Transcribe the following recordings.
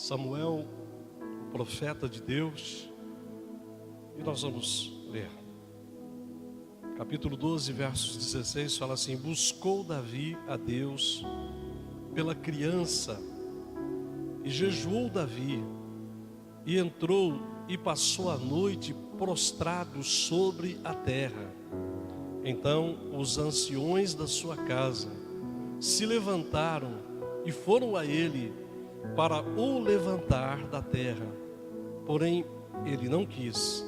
Samuel, o profeta de Deus, e nós vamos ler. Capítulo 12, versos 16, fala assim: buscou Davi a Deus pela criança, e jejuou Davi, e entrou e passou a noite prostrado sobre a terra. Então os anciões da sua casa se levantaram e foram a ele para o levantar da terra. Porém ele não quis,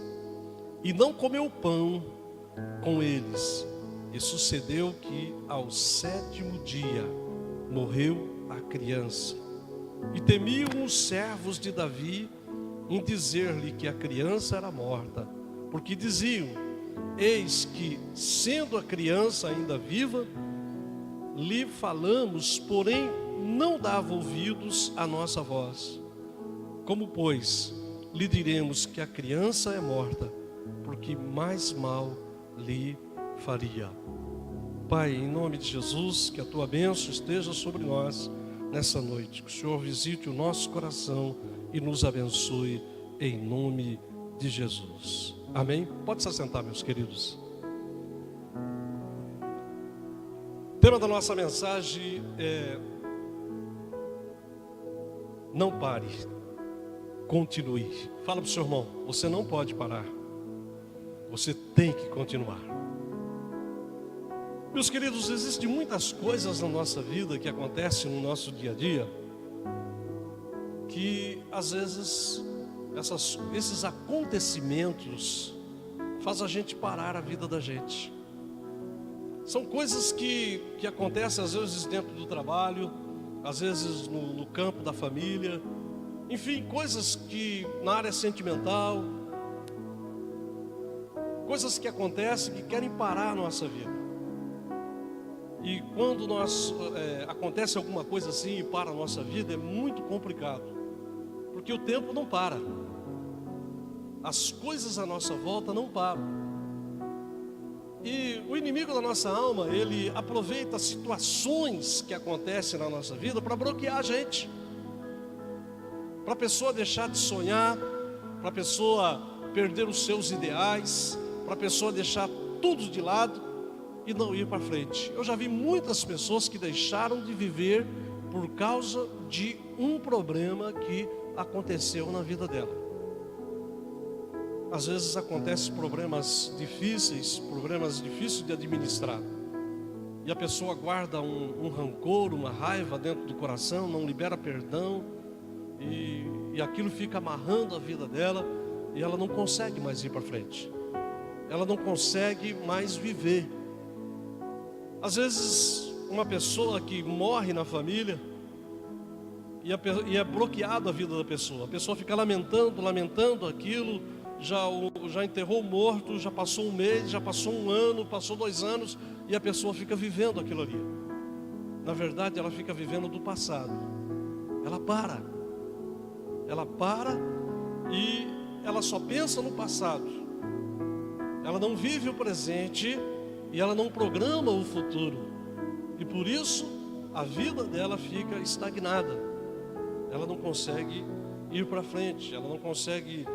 e não comeu pão com eles. E sucedeu que ao 7º dia morreu a criança. E temiam os servos de Davi em dizer-lhe que a criança era morta, porque diziam: eis que, sendo a criança ainda viva, lhe falamos, porém não dava ouvidos à nossa voz. Como, pois, lhe diremos que a criança é morta, porque mais mal lhe faria? Pai, em nome de Jesus, que a tua bênção esteja sobre nós nessa noite, que o Senhor visite o nosso coração e nos abençoe em nome de Jesus. Amém? Pode se assentar, meus queridos. O tema da nossa mensagem é: não pare, continue. Fala para o seu irmão: você não pode parar, você tem que continuar. Meus queridos, existem muitas coisas na nossa vida que acontecem no nosso dia a dia, que às vezes esses acontecimentos fazem a gente parar a vida da gente. São coisas que acontecem às vezes dentro do trabalho, às vezes no campo da família, enfim, coisas que na área sentimental, coisas que acontecem que querem parar a nossa vida. E quando acontece alguma coisa assim e para a nossa vida, é muito complicado, porque o tempo não para, as coisas à nossa volta não param. E o inimigo da nossa alma, ele aproveita situações que acontecem na nossa vida para bloquear a gente, para a pessoa deixar de sonhar, para a pessoa perder os seus ideais, para a pessoa deixar tudo de lado e não ir para frente. Eu já vi muitas pessoas que deixaram de viver por causa de um problema que aconteceu na vida dela. Às vezes acontecem problemas difíceis de administrar, e a pessoa guarda um rancor, uma raiva dentro do coração, não libera perdão, e aquilo fica amarrando a vida dela, e ela não consegue mais ir para frente, ela não consegue mais viver. Às vezes uma pessoa que morre na família, e é bloqueado a vida da pessoa, a pessoa fica lamentando aquilo, já enterrou morto, já passou um mês, já passou um ano, passou 2 anos, e a pessoa fica vivendo aquilo ali. Na verdade, ela fica vivendo do passado. Ela para e ela só pensa no passado. Ela não vive o presente e ela não programa o futuro. E por isso a vida dela fica estagnada. Ela não consegue ir para frente, ela não consegue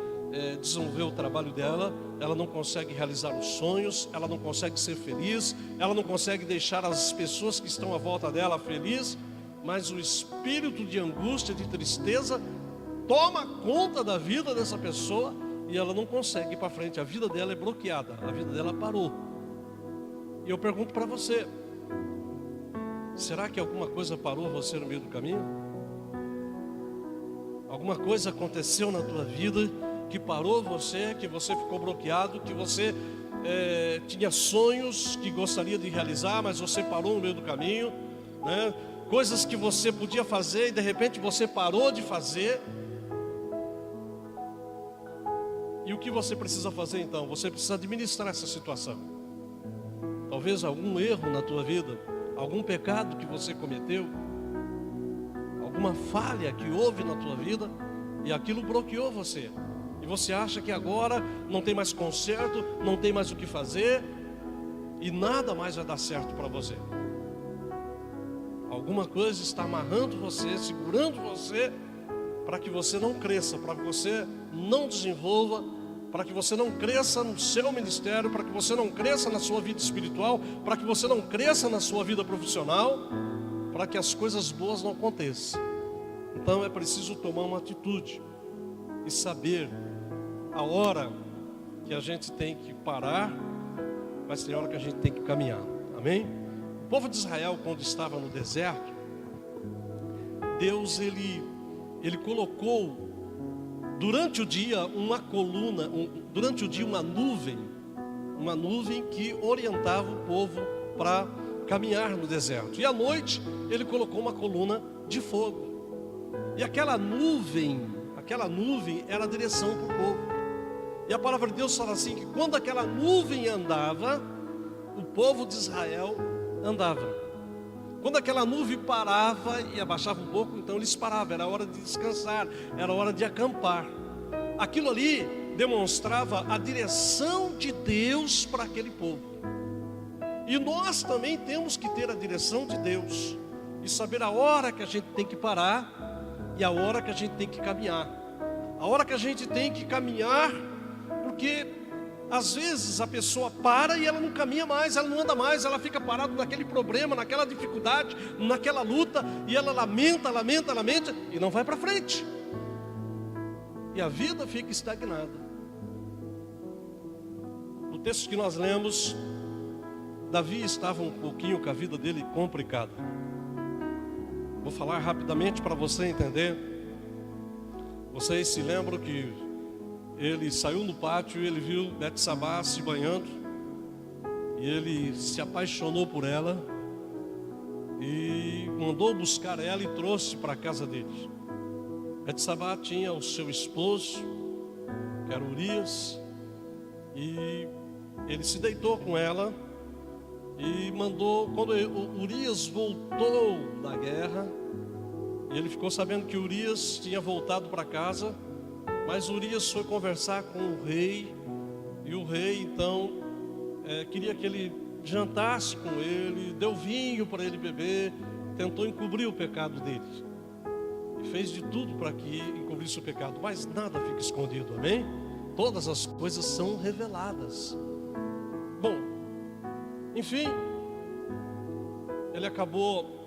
desenvolver o trabalho dela, ela não consegue realizar os sonhos, ela não consegue ser feliz, ela não consegue deixar as pessoas que estão à volta dela felizes, mas o espírito de angústia, de tristeza toma conta da vida dessa pessoa e ela não consegue ir para frente. A vida dela é bloqueada, a vida dela parou. E eu pergunto para você: será que alguma coisa parou você no meio do caminho? Alguma coisa aconteceu na tua vida que parou você, que você ficou bloqueado, que você tinha sonhos que gostaria de realizar, mas você parou no meio do caminho, né? Coisas que você podia fazer e de repente você parou de fazer. E o que você precisa fazer então? Você precisa administrar essa situação. Talvez algum erro na tua vida, algum pecado que você cometeu, alguma falha que houve na tua vida, e aquilo bloqueou você. E você acha que agora não tem mais conserto, não tem mais o que fazer, e nada mais vai dar certo para você. Alguma coisa está amarrando você, segurando você, para que você não cresça, para que você não desenvolva, para que você não cresça no seu ministério, para que você não cresça na sua vida espiritual, para que você não cresça na sua vida profissional, para que as coisas boas não aconteçam. Então é preciso tomar uma atitude e saber a hora que a gente tem que parar, mas tem hora que a gente tem que caminhar. Amém? O povo de Israel, quando estava no deserto, Deus ele colocou durante o dia uma coluna, durante o dia uma nuvem que orientava o povo para caminhar no deserto. E à noite ele colocou uma coluna de fogo. E aquela nuvem era a direção para o povo. E a palavra de Deus fala assim, que quando aquela nuvem andava, o povo de Israel andava. Quando aquela nuvem parava e abaixava um pouco, então eles paravam, era hora de descansar, era hora de acampar. Aquilo ali demonstrava a direção de Deus para aquele povo. E nós também temos que ter a direção de Deus e saber a hora que a gente tem que parar e a hora que a gente tem que caminhar. A hora que a gente tem que caminhar, porque às vezes a pessoa para e ela não caminha mais, ela não anda mais, ela fica parada naquele problema, naquela dificuldade, naquela luta, e ela lamenta e não vai para frente. E a vida fica estagnada. No texto que nós lemos, Davi estava um pouquinho com a vida dele complicada. Vou falar rapidamente para você entender. Vocês se lembram que ele saiu no pátio e ele viu Betsabá se banhando. E ele se apaixonou por ela. E mandou buscar ela e trouxe para a casa dele. Betsabá tinha o seu esposo, que era Urias. E ele se deitou com ela. E mandou, quando Urias voltou da guerra, ele ficou sabendo que Urias tinha voltado para casa. Mas Urias foi conversar com o rei, e o rei então queria que ele jantasse com ele, deu vinho para ele beber, tentou encobrir o pecado dele. E fez de tudo para que encobrisse o pecado, mas nada fica escondido, amém? Todas as coisas são reveladas. Bom, enfim, ele acabou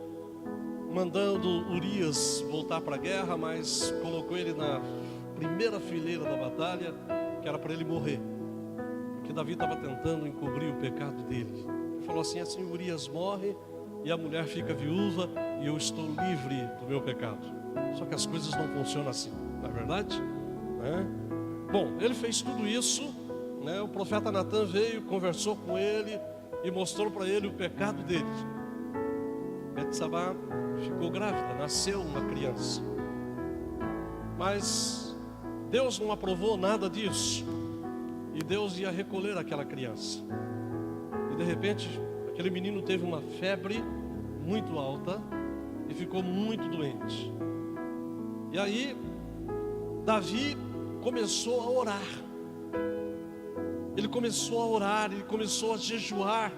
mandando Urias voltar para a guerra, mas colocou ele na primeira fileira da batalha, que era para ele morrer, porque Davi estava tentando encobrir o pecado dele. Ele falou assim, Urias morre e a mulher fica viúva e eu estou livre do meu pecado. Só que as coisas não funcionam assim, não é verdade? Bom, ele fez tudo isso, o profeta Natan veio, conversou com ele e mostrou para ele o pecado dele. Betsabá ficou grávida, nasceu uma criança, mas Deus não aprovou nada disso. E Deus ia recolher aquela criança. E de repente, aquele menino teve uma febre muito alta e ficou muito doente. E aí, Davi começou a orar. Ele começou a orar, ele começou a jejuar.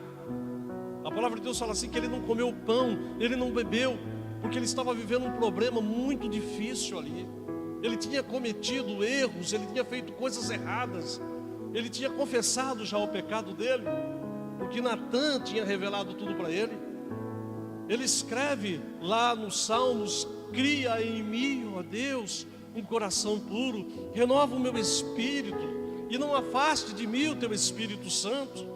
A palavra de Deus fala assim que ele não comeu pão, ele não bebeu, porque ele estava vivendo um problema muito difícil ali. Ele tinha cometido erros, ele tinha feito coisas erradas, ele tinha confessado já o pecado dele, porque Natan tinha revelado tudo para ele. Ele escreve lá nos Salmos, cria em mim, ó Deus, um coração puro, renova o meu espírito, e não afaste de mim o teu Espírito Santo.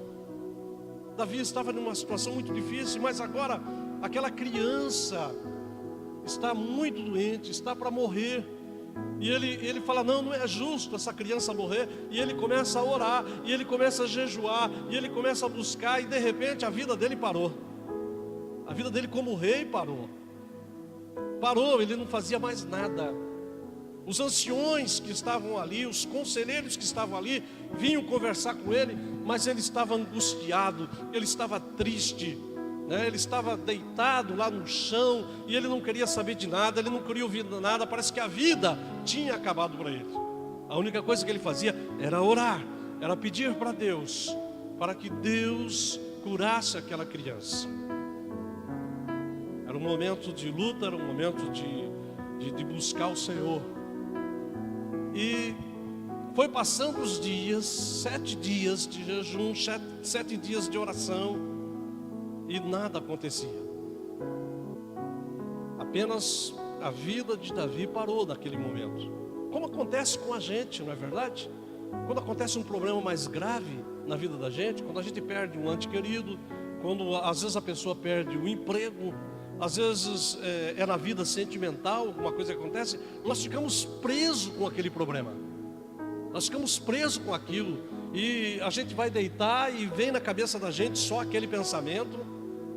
Davi estava numa situação muito difícil, mas agora aquela criança está muito doente, está para morrer. E ele fala, não é justo essa criança morrer. E ele começa a orar, e ele começa a jejuar, e ele começa a buscar. E de repente a vida dele parou. A vida dele como rei parou. Ele não fazia mais nada. Os anciões que estavam ali, os conselheiros que estavam ali, vinham conversar com ele, mas ele estava angustiado, ele estava triste, ele estava deitado lá no chão, e ele não queria saber de nada, ele não queria ouvir nada, parece que a vida tinha acabado para ele. A única coisa que ele fazia era orar, era pedir para Deus, para que Deus curasse aquela criança. Era um momento de luta, era um momento de buscar o Senhor. Foi passando os dias, 7 dias de jejum, 7 dias de oração, e nada acontecia. Apenas a vida de Davi parou naquele momento. Como acontece com a gente, não é verdade? Quando acontece um problema mais grave na vida da gente, quando a gente perde um ente querido, quando às vezes a pessoa perde o emprego, às vezes é na vida sentimental, alguma coisa que acontece, nós ficamos presos com aquele problema. Nós ficamos presos com aquilo, e a gente vai deitar e vem na cabeça da gente só aquele pensamento,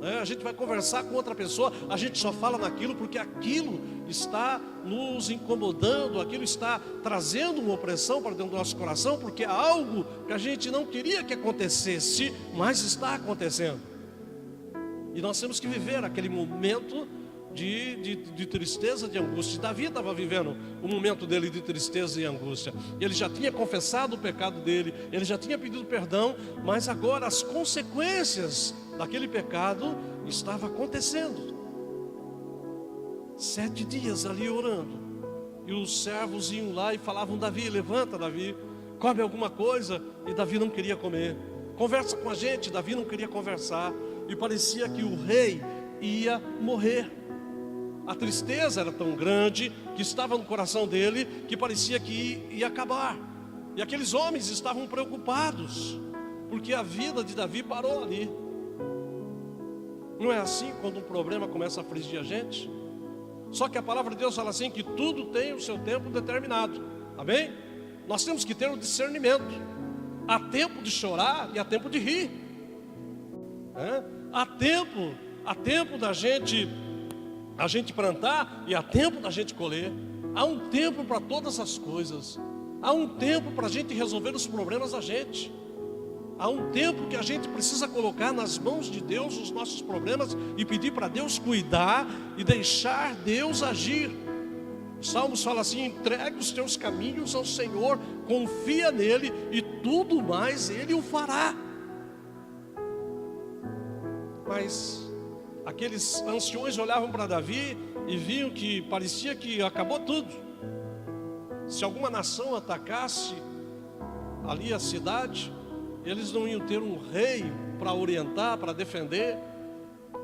né? A gente vai conversar com outra pessoa, a gente só fala naquilo porque aquilo está nos incomodando, aquilo está trazendo uma opressão para dentro do nosso coração, porque é algo que a gente não queria que acontecesse, mas está acontecendo. E nós temos que viver aquele momento de tristeza, de angústia. Davi estava vivendo o momento dele de tristeza e angústia. Ele já tinha confessado o pecado dele, ele já tinha pedido perdão, mas agora as consequências daquele pecado estavam acontecendo. 7 dias ali orando, e os servos iam lá e falavam: Davi, levanta, Davi, come alguma coisa. E Davi não queria comer. Conversa com a gente. Davi não queria conversar, e parecia que o rei ia morrer. A tristeza era tão grande que estava no coração dele, que parecia que ia acabar. E aqueles homens estavam preocupados, porque a vida de Davi parou ali. Não é assim quando um problema começa a afligir a gente? Só que a palavra de Deus fala assim, que tudo tem o seu tempo determinado. Amém? Nós temos que ter o discernimento. Há tempo de chorar e há tempo de rir. Há tempo da gente plantar e há tempo da gente colher. Há um tempo para todas as coisas. Há um tempo para a gente resolver os problemas da gente. Há um tempo que a gente precisa colocar nas mãos de Deus os nossos problemas e pedir para Deus cuidar e deixar Deus agir. Os Salmos fala assim: entregue os teus caminhos ao Senhor, confia nele e tudo mais ele o fará. Mas aqueles anciões olhavam para Davi e viam que parecia que acabou tudo. Se alguma nação atacasse ali a cidade, eles não iam ter um rei para orientar, para defender.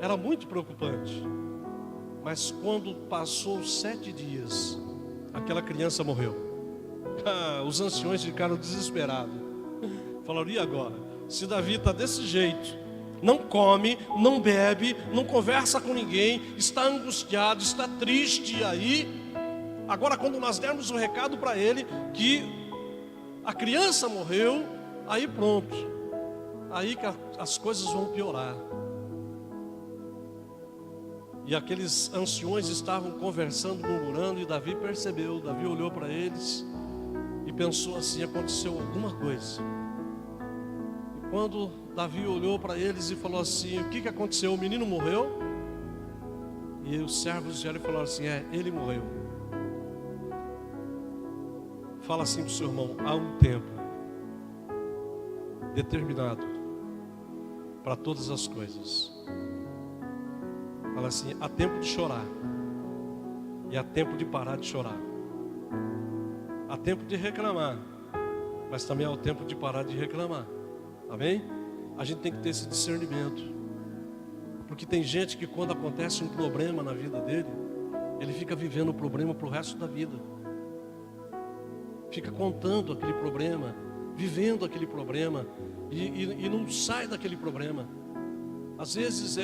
Era muito preocupante. Mas quando passou 7 dias, aquela criança morreu. Os anciões ficaram desesperados. Falaram: e agora? Se Davi está desse jeito, não come, não bebe, não conversa com ninguém, está angustiado, está triste, e aí, agora quando nós dermos o recado para ele que a criança morreu, aí pronto, aí que as coisas vão piorar. E aqueles anciões estavam conversando, murmurando, e Davi percebeu. Davi olhou para eles e pensou assim: aconteceu alguma coisa. E quando Davi olhou para eles e falou assim: o que aconteceu? O menino morreu? E os servos vieram e falaram assim: ele morreu. Fala assim para o seu irmão: há um tempo determinado para todas as coisas. Fala assim: há tempo de chorar e há tempo de parar de chorar. Há tempo de reclamar, mas também há o tempo de parar de reclamar. Amém? A gente tem que ter esse discernimento, porque tem gente que quando acontece um problema na vida dele, ele fica vivendo o problema para o resto da vida. Fica contando aquele problema, vivendo aquele problema, e não sai daquele problema. Às vezes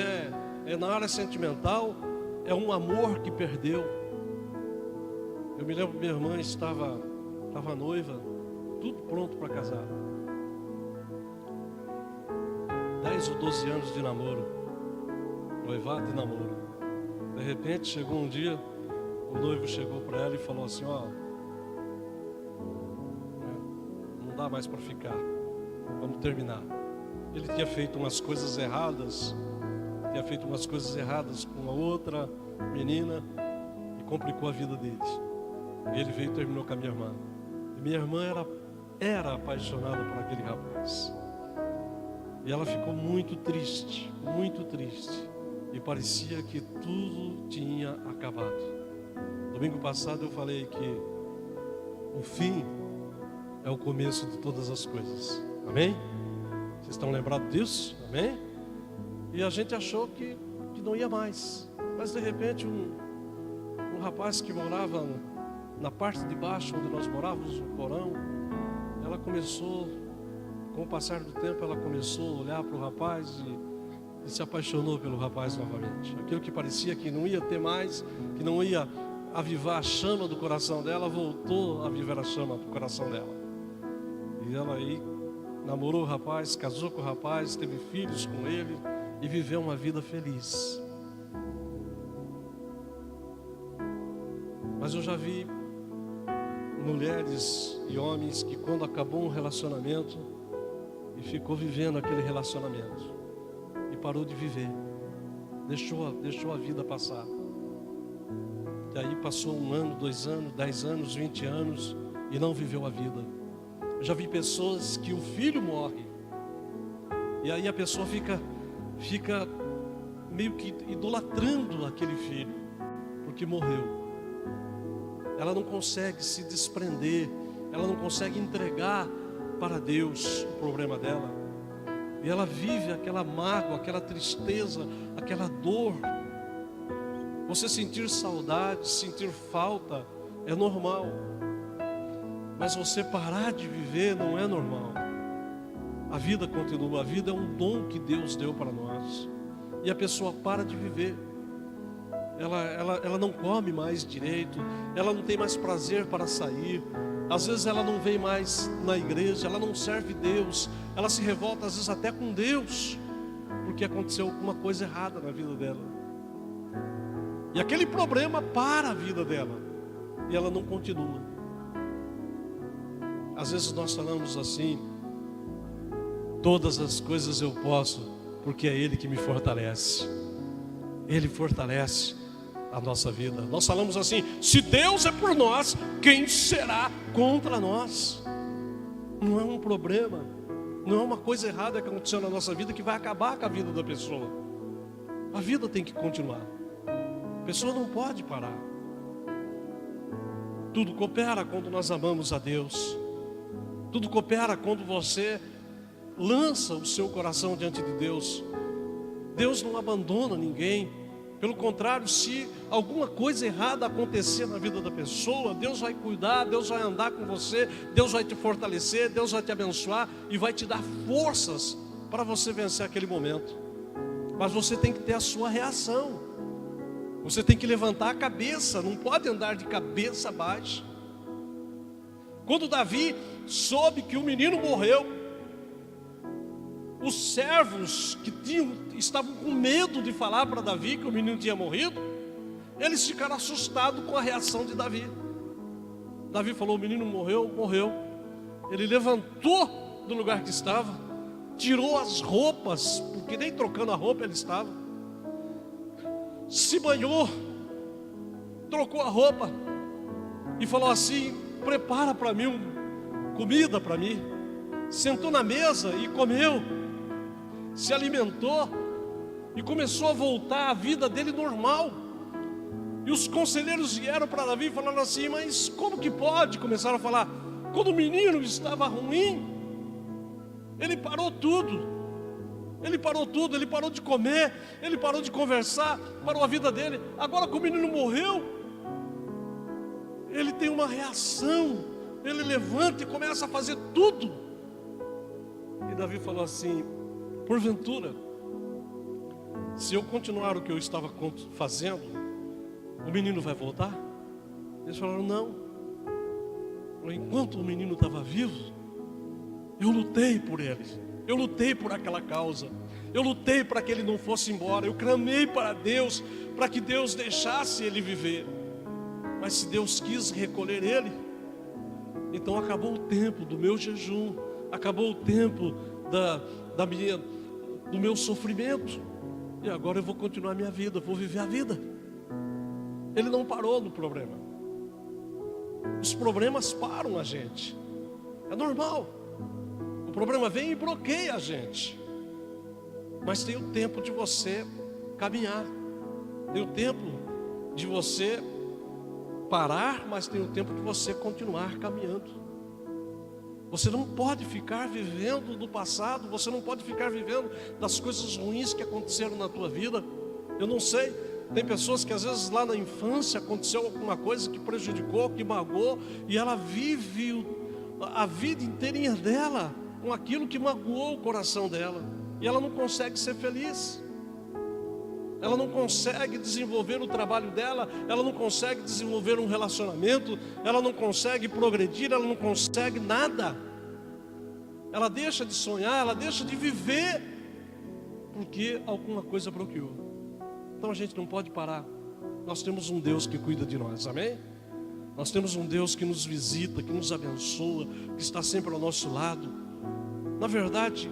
na área sentimental, é um amor que perdeu. Eu me lembro que minha irmã estava noiva, tudo pronto para casar. 10 ou 12 anos de namoro, noivado e namoro. De repente chegou um dia, o noivo chegou para ela e falou assim: ó, não dá mais para ficar, vamos terminar. Ele tinha feito umas coisas erradas, com a outra menina, e complicou a vida deles. E ele veio e terminou com a minha irmã. E minha irmã era apaixonada por aquele rapaz. E ela ficou muito triste, e parecia que tudo tinha acabado. Domingo passado eu falei que o fim é o começo de todas as coisas. Amém? Vocês estão lembrados disso? Amém? E a gente achou que não ia mais. Mas de repente um rapaz que morava na parte de baixo onde nós morávamos, no porão, ela começou, com o passar do tempo, ela começou a olhar para o rapaz e se apaixonou pelo rapaz novamente. Aquilo que parecia que não ia ter mais, que não ia avivar a chama do coração dela, voltou a avivar a chama do coração dela. E ela aí namorou o rapaz, casou com o rapaz, teve filhos com ele e viveu uma vida feliz. Mas eu já vi mulheres e homens que, quando acabou um relacionamento e ficou vivendo aquele relacionamento e parou de viver, deixou a vida passar, e aí passou 1 ano, 2 anos, 10 anos, 20 anos e não viveu a vida. Eu já vi pessoas que o filho morre e aí a pessoa fica meio que idolatrando aquele filho porque morreu. Ela não consegue se desprender, ela não consegue entregar para Deus o problema dela. E ela vive aquela mágoa, aquela tristeza, aquela dor. Você sentir saudade, sentir falta é normal. Mas você parar de viver não é normal. A vida continua, a vida é um dom que Deus deu para nós. E a pessoa para de viver. Ela não come mais direito, ela não tem mais prazer para sair, às vezes ela não vem mais na igreja, ela não serve Deus, ela se revolta às vezes até com Deus, porque aconteceu alguma coisa errada na vida dela, e aquele problema para a vida dela, e ela não continua. Às vezes nós falamos assim: todas as coisas eu posso, porque é Ele que me fortalece. Ele fortalece a nossa vida. Nós falamos assim: se Deus é por nós, quem será contra nós? Não é um problema, não é uma coisa errada que aconteceu na nossa vida que vai acabar com a vida da pessoa. A vida tem que continuar. A pessoa não pode parar. Tudo coopera quando nós amamos a Deus. Tudo coopera quando você lança o seu coração diante de Deus. Deus não abandona ninguém. Pelo contrário, se alguma coisa errada acontecer na vida da pessoa, Deus vai cuidar, Deus vai andar com você, Deus vai te fortalecer, Deus vai te abençoar e vai te dar forças para você vencer aquele momento. Mas você tem que ter a sua reação. Você tem que levantar a cabeça, não pode andar de cabeça baixa. Quando Davi soube que o menino morreu, os servos que estavam com medo de falar para Davi que o menino tinha morrido, eles ficaram assustados com a reação de Davi. Davi falou: o menino morreu, morreu. Ele levantou do lugar que estava, tirou as roupas, porque nem trocando a roupa ele estava, se banhou, trocou a roupa e falou assim: prepara para mim comida para mim. Sentou na mesa e comeu, se alimentou e começou a voltar a vida dele normal. E os conselheiros vieram para Davi e falaram assim: mas como que pode? Começaram a falar: quando o menino estava ruim, ele parou tudo. Ele parou tudo, ele parou de comer, ele parou de conversar, parou a vida dele. Agora que o menino morreu, ele tem uma reação, ele levanta e começa a fazer tudo. E Davi falou assim: porventura, se eu continuar o que eu estava fazendo, o menino vai voltar? Eles falaram: não. Enquanto o menino estava vivo, eu lutei por ele, eu lutei por aquela causa, eu lutei para que ele não fosse embora, eu clamei para Deus, para que Deus deixasse ele viver. Mas se Deus quis recolher ele, então acabou o tempo do meu jejum, acabou o tempo do meu sofrimento, e agora eu vou continuar a minha vida, vou viver a vida. Ele não parou no problema. Os problemas param a gente, é normal. O problema vem e bloqueia a gente, mas tem o tempo de você caminhar, tem o tempo de você parar, mas tem o tempo de você continuar caminhando. Você não pode ficar vivendo do passado, você não pode ficar vivendo das coisas ruins que aconteceram na tua vida. Eu não sei, tem pessoas que às vezes lá na infância aconteceu alguma coisa que prejudicou, que magoou, e ela vive a vida inteirinha dela com aquilo que magoou o coração dela, e ela não consegue ser feliz. Ela não consegue desenvolver o trabalho dela, ela não consegue desenvolver um relacionamento, ela não consegue progredir, ela não consegue nada. Ela deixa de sonhar, ela deixa de viver, porque alguma coisa bloqueou. Então a gente não pode parar. Nós temos um Deus que cuida de nós, amém? Nós temos um Deus que nos visita, que nos abençoa, que está sempre ao nosso lado. Na verdade,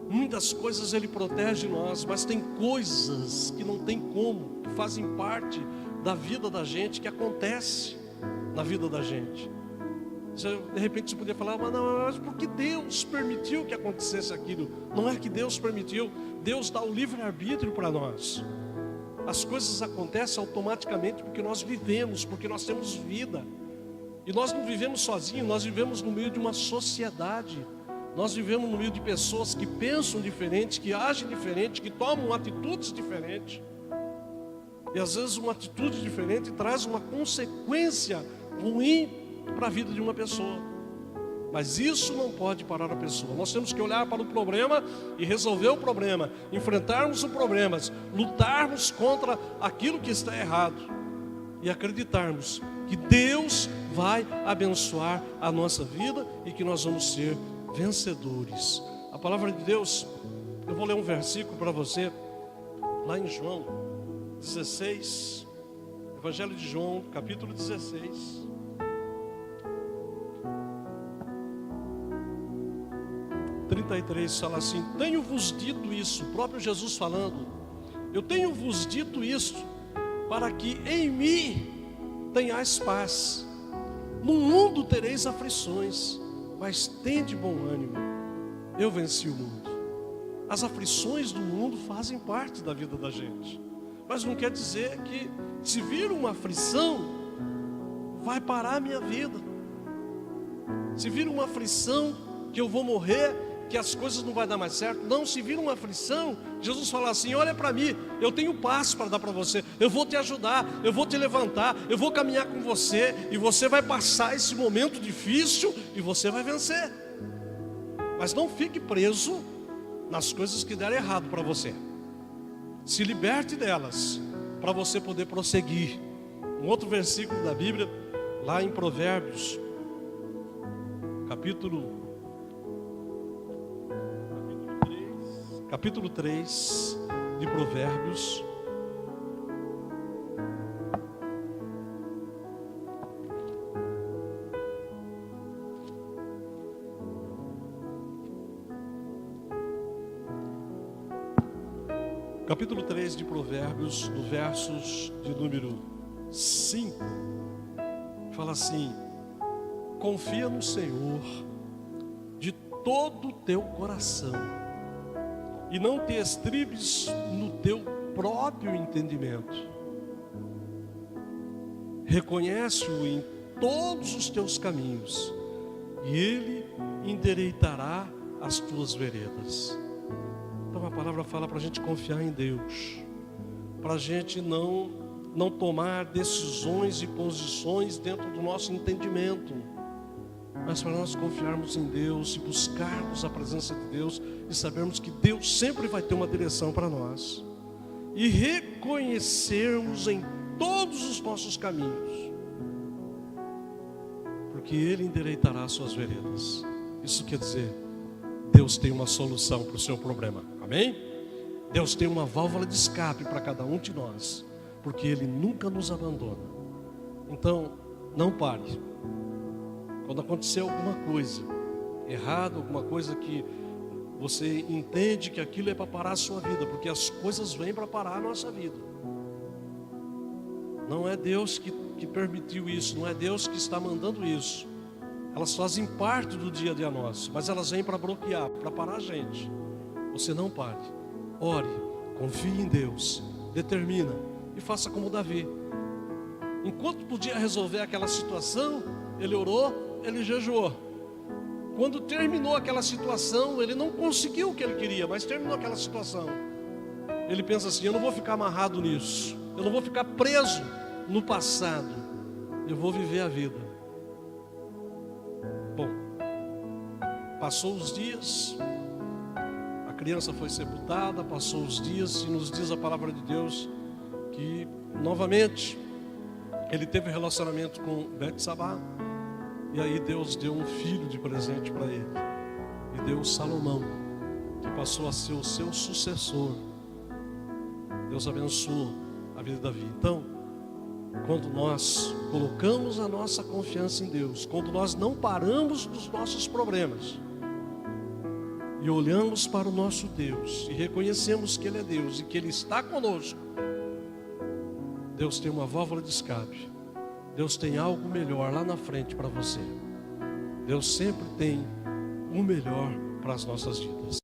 muitas coisas Ele protege nós, mas tem coisas que não tem como, que fazem parte da vida da gente, que acontece na vida da gente. De repente você poderia falar, mas por que Deus permitiu que acontecesse aquilo? Não é que Deus permitiu, Deus dá o livre-arbítrio para nós. As coisas acontecem automaticamente porque nós vivemos, porque nós temos vida. E nós não vivemos sozinhos, nós vivemos no meio de uma sociedade. Nós vivemos no meio de pessoas que pensam diferente, que agem diferente, que tomam atitudes diferentes. E às vezes uma atitude diferente traz uma consequência ruim para a vida de uma pessoa. Mas isso não pode parar a pessoa. Nós temos que olhar para o problema e resolver o problema, enfrentarmos os problemas, lutarmos contra aquilo que está errado e acreditarmos que Deus vai abençoar a nossa vida e que nós vamos ser vencedores. A palavra de Deus, eu vou ler um versículo para você, lá em João 16, Evangelho de João, capítulo 16. Fala assim: tenho-vos dito isso, o próprio Jesus falando, eu tenho-vos dito isso, para que em mim tenhais paz. No mundo tereis aflições, mas tende bom ânimo, eu venci o mundo. As aflições do mundo fazem parte da vida da gente, mas não quer dizer que se vir uma aflição, vai parar a minha vida. Se vir uma aflição, que eu vou morrer, que as coisas não vai dar mais certo. Não, se vir uma aflição, Jesus fala assim: olha para mim, eu tenho paz para dar para você, eu vou te ajudar, eu vou te levantar, eu vou caminhar com você, e você vai passar esse momento difícil, e você vai vencer. Mas não fique preso nas coisas que deram errado para você. Se liberte delas, para você poder prosseguir. Um outro versículo da Bíblia, lá em Provérbios, capítulo 3 de Provérbios. Capítulo 3 de Provérbios, do versos de número 5, fala assim: confia no Senhor de todo o teu coração, e não te estribes no teu próprio entendimento. Reconhece-o em todos os teus caminhos, e Ele endireitará as tuas veredas. Então a palavra fala para a gente confiar em Deus, para a gente não tomar decisões e posições dentro do nosso entendimento, mas para nós confiarmos em Deus e buscarmos a presença de Deus e sabermos que Deus sempre vai ter uma direção para nós, e reconhecermos em todos os nossos caminhos, porque Ele endireitará as suas veredas. Isso quer dizer, Deus tem uma solução para o seu problema, amém? Deus tem uma válvula de escape para cada um de nós, porque Ele nunca nos abandona. Então, não pare. Quando acontecer alguma coisa errada, alguma coisa que você entende que aquilo é para parar a sua vida, porque as coisas vêm para parar a nossa vida. Não é Deus que permitiu isso, não é Deus que está mandando isso. Elas fazem parte do dia a dia nosso, mas elas vêm para bloquear, para parar a gente. Você não pare, ore, confie em Deus, determina e faça como Davi. Enquanto podia resolver aquela situação, ele orou, ele jejuou. Quando terminou aquela situação, ele não conseguiu o que ele queria, mas terminou aquela situação. Ele pensa assim: eu não vou ficar amarrado nisso, eu não vou ficar preso no passado, eu vou viver a vida. Bom, passou os dias, a criança foi sepultada, passou os dias, e nos diz a palavra de Deus que novamente ele teve relacionamento com Betsabá, e aí Deus deu um filho de presente para ele, e deu Salomão, que passou a ser o seu sucessor. Deus abençoou a vida de Davi. Então, quando nós colocamos a nossa confiança em Deus, quando nós não paramos dos nossos problemas e olhamos para o nosso Deus e reconhecemos que Ele é Deus e que Ele está conosco, Deus tem uma válvula de escape. Deus tem algo melhor lá na frente para você. Deus sempre tem o melhor para as nossas vidas.